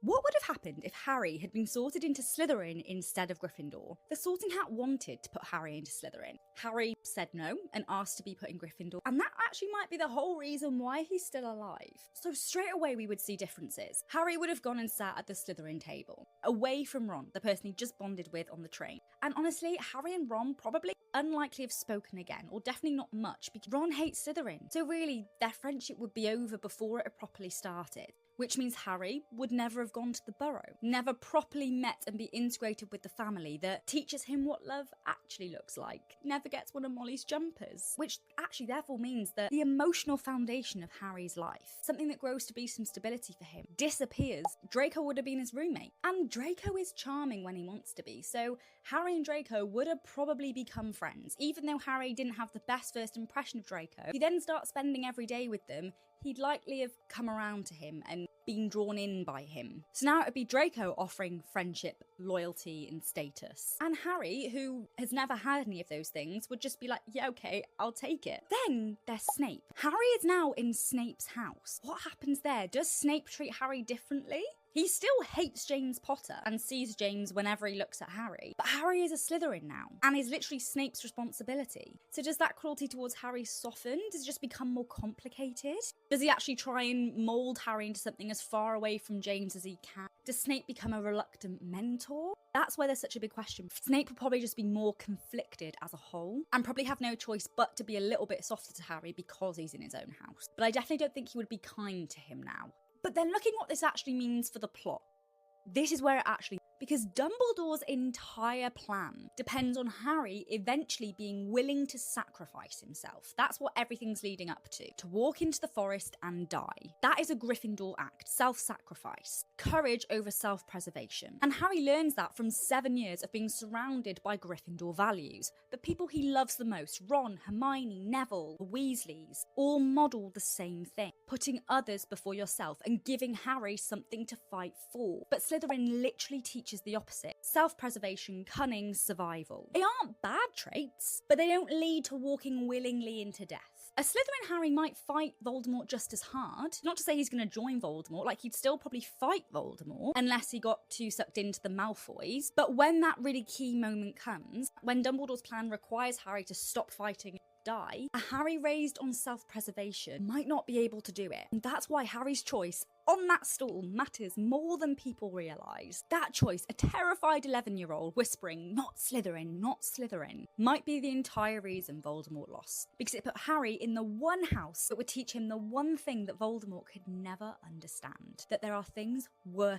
What would have happened if Harry had been sorted into Slytherin instead of Gryffindor? The sorting hat wanted to put Harry into Slytherin. Harry said no and asked to be put in Gryffindor, and that actually might be the whole reason why he's still alive. So straight away we would see differences. Harry would have gone and sat at the Slytherin table, away from Ron, the person he just bonded with on the train. And honestly, Harry and Ron probably unlikely have spoken again, or definitely not much, because Ron hates Slytherin. So really, their friendship would be over before it had properly started. Which means Harry would never have gone to the Burrow, never properly met and be integrated with the family that teaches him what love actually looks like, never gets one of Molly's jumpers, which actually therefore means that the emotional foundation of Harry's life, something that grows to be some stability for him, disappears. Draco would have been his roommate, and Draco is charming when he wants to be, so Harry and Draco would have probably become friends. Even though Harry didn't have the best first impression of Draco, he then starts spending every day with them, he'd likely have come around to him and been drawn in by him. So now it would be Draco offering friendship, loyalty, and status. And Harry, who has never had any of those things, would just be like, yeah, okay, I'll take it. Then there's Snape. Harry is now in Snape's house. What happens there? Does Snape treat Harry differently? He still hates James Potter and sees James whenever he looks at Harry. But Harry is a Slytherin now and is literally Snape's responsibility. So does that cruelty towards Harry soften? Does it just become more complicated? Does he actually try and mould Harry into something as far away from James as he can? Does Snape become a reluctant mentor? That's where there's such a big question. Snape would probably just be more conflicted as a whole and probably have no choice but to be a little bit softer to Harry because he's in his own house. But I definitely don't think he would be kind to him now. But then looking what this actually means for the plot, this is where it actually... Because Dumbledore's entire plan depends on Harry eventually being willing to sacrifice himself. That's what everything's leading up to walk into the forest and die. That is a Gryffindor act, self-sacrifice, courage over self-preservation. And Harry learns that from 7 years of being surrounded by Gryffindor values. The people he loves the most, Ron, Hermione, Neville, the Weasleys, all model the same thing, putting others before yourself and giving Harry something to fight for. But Slytherin literally teaches the opposite. Self-preservation, cunning, survival. They aren't bad traits, but they don't lead to walking willingly into death. A Slytherin Harry might fight Voldemort just as hard. Not to say he's going to join Voldemort, like he'd still probably fight Voldemort, unless he got too sucked into the Malfoys. But when that really key moment comes, when Dumbledore's plan requires Harry to stop fighting, die, a Harry raised on self-preservation might not be able to do it. And that's why Harry's choice on that stool matters more than people realise. That choice, a terrified 11-year-old whispering, not Slytherin, not Slytherin, might be the entire reason Voldemort lost. Because it put Harry in the one house that would teach him the one thing that Voldemort could never understand. That there are things worth